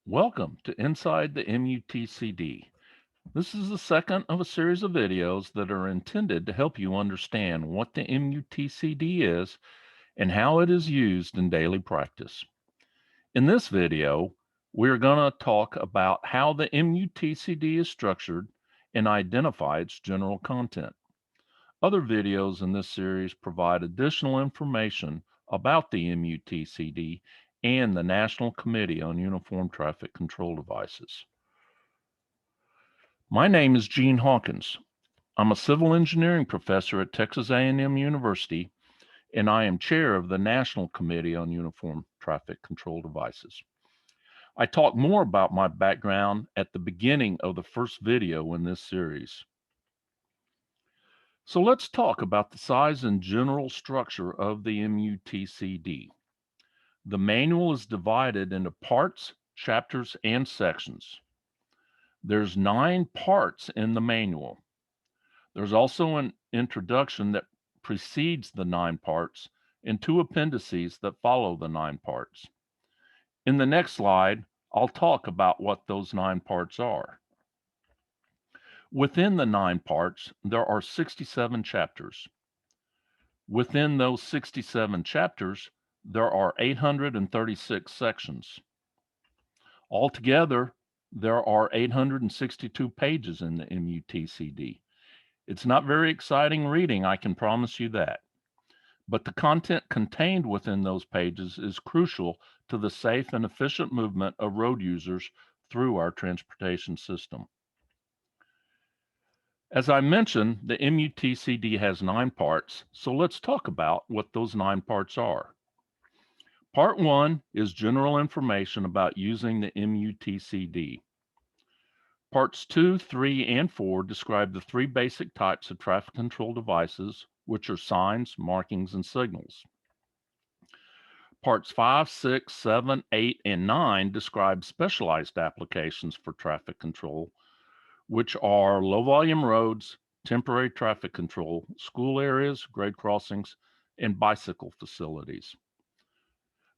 Welcome to Inside the MUTCD. This is the second of a series of videos that are intended to help you understand what the MUTCD is and how it is used in daily practice. In this video, we're going to talk about how the MUTCD is structured and identify its general content. Other videos in this series provide additional information about the MUTCD and the National Committee on Uniform Traffic Control Devices. My name is Gene Hawkins. I'm a civil engineering professor at Texas A&M University, and I am chair of the National Committee on Uniform Traffic Control Devices. I talk more about my background at the beginning of the first video in this series. So let's talk about the size and general structure of the MUTCD. The manual is divided into parts, chapters, and sections. There's 9 parts in the manual. There's also an introduction that precedes the 9 parts and 2 appendices that follow the 9 parts. In the next slide, I'll talk about what those 9 parts are. Within the 9 parts, there are 67 chapters. Within those 67 chapters, there are 836 sections. Altogether, there are 862 pages in the MUTCD. It's not very exciting reading, I can promise you that. But the content contained within those pages is crucial to the safe and efficient movement of road users through our transportation system. As I mentioned, the MUTCD has 9 parts, so let's talk about what those 9 parts are. Part 1 is general information about using the MUTCD. Parts 2, 3, and 4 describe the 3 basic types of traffic control devices, which are signs, markings, and signals. Parts 5, 6, 7, 8, and 9 describe specialized applications for traffic control, which are low-volume roads, temporary traffic control, school areas, grade crossings, and bicycle facilities.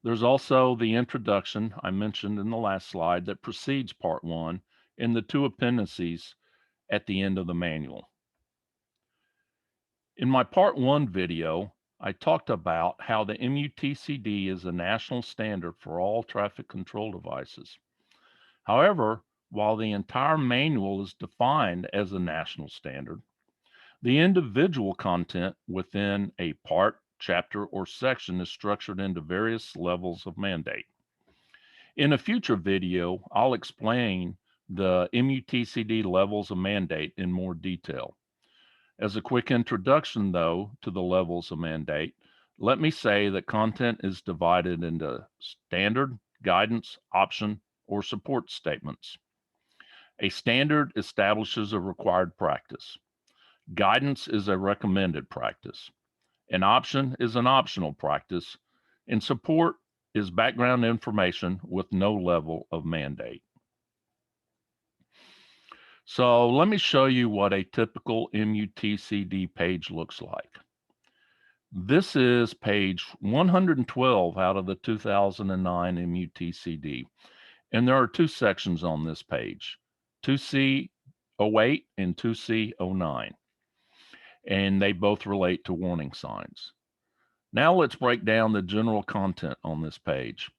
There's also the introduction I mentioned in the last slide that precedes Part 1 and the 2 appendices at the end of the manual. In my Part 1 video, I talked about how the MUTCD is a national standard for all traffic control devices. However, while the entire manual is defined as a national standard, the individual content within a part, chapter, or section is structured into various levels of mandate. In a future video, I'll explain the MUTCD levels of mandate in more detail. As a quick introduction, though, to the levels of mandate, let me say that content is divided into standard, guidance, option, or support statements. A standard establishes a required practice. Guidance is a recommended practice. An option is an optional practice, and support is background information with no level of mandate. So let me show you what a typical MUTCD page looks like. This is page 112 out of the 2009 MUTCD, and there are 2 sections on this page, 2C08 and 2C09, and they both relate to warning signs. Now let's break down the general content on this page.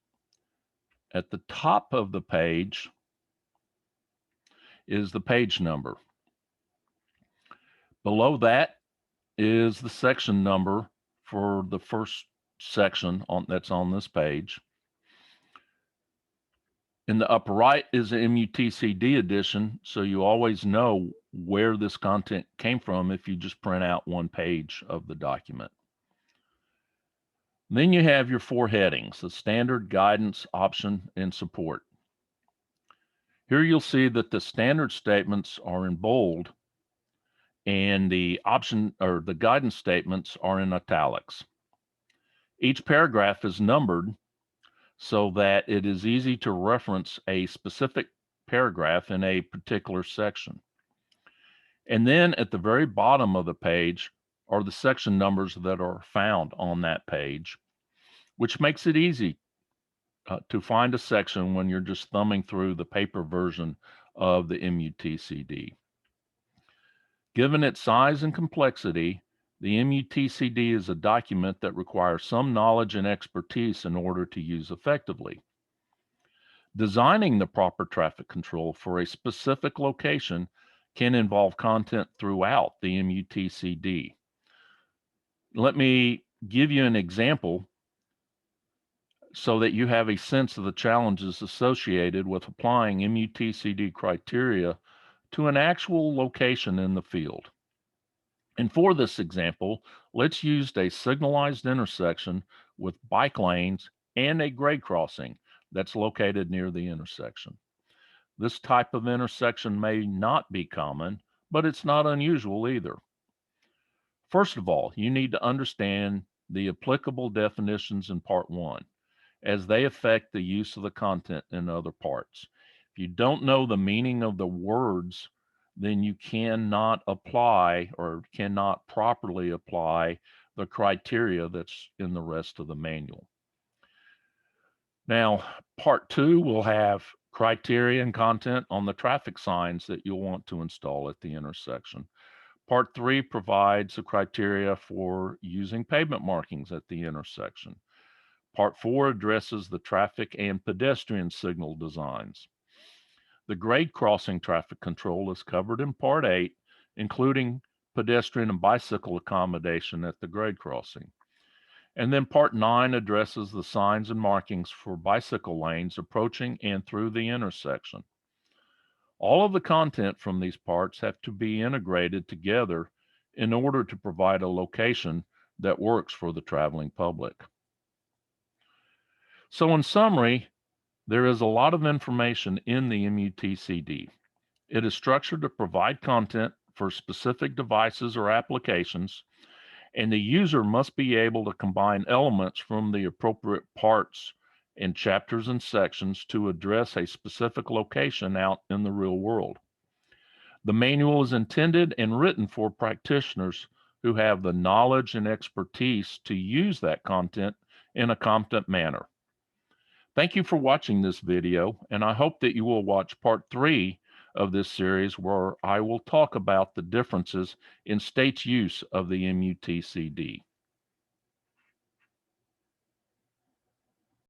At the top of the page is the page number. Below that is the section number for the first section that's on this page. In the upper right is the MUTCD edition, so you always know where this content came from if you just print out one page of the document. Then you have your 4 headings, the standard, guidance, option, and support. Here you'll see that the standard statements are in bold and the option or the guidance statements are in italics. Each paragraph is numbered so that it is easy to reference a specific paragraph in a particular section. And then at the very bottom of the page are the section numbers that are found on that page, which makes it easy to find a section when you're just thumbing through the paper version of the MUTCD. Given its size and complexity, the MUTCD is a document that requires some knowledge and expertise in order to use effectively. Designing the proper traffic control for a specific location can involve content throughout the MUTCD. Let me give you an example so that you have a sense of the challenges associated with applying MUTCD criteria to an actual location in the field. And for this example, let's use a signalized intersection with bike lanes and a grade crossing that's located near the intersection. This type of intersection may not be common, but it's not unusual either. First of all, you need to understand the applicable definitions in Part 1, as they affect the use of the content in other parts. If you don't know the meaning of the words, then you cannot apply or cannot properly apply the criteria that's in the rest of the manual. Now, Part 2 will have criteria and content on the traffic signs that you'll want to install at the intersection. Part 3 provides the criteria for using pavement markings at the intersection. Part 4 addresses the traffic and pedestrian signal designs. The grade crossing traffic control is covered in Part 8, including pedestrian and bicycle accommodation at the grade crossing. And then Part 9 addresses the signs and markings for bicycle lanes approaching and through the intersection. All of the content from these parts have to be integrated together in order to provide a location that works for the traveling public. So in summary, there is a lot of information in the MUTCD. It is structured to provide content for specific devices or applications, and the user must be able to combine elements from the appropriate parts and chapters and sections to address a specific location out in the real world. The manual is intended and written for practitioners who have the knowledge and expertise to use that content in a competent manner. Thank you for watching this video, and I hope that you will watch Part 3 of this series, where I will talk about the differences in states' use of the MUTCD.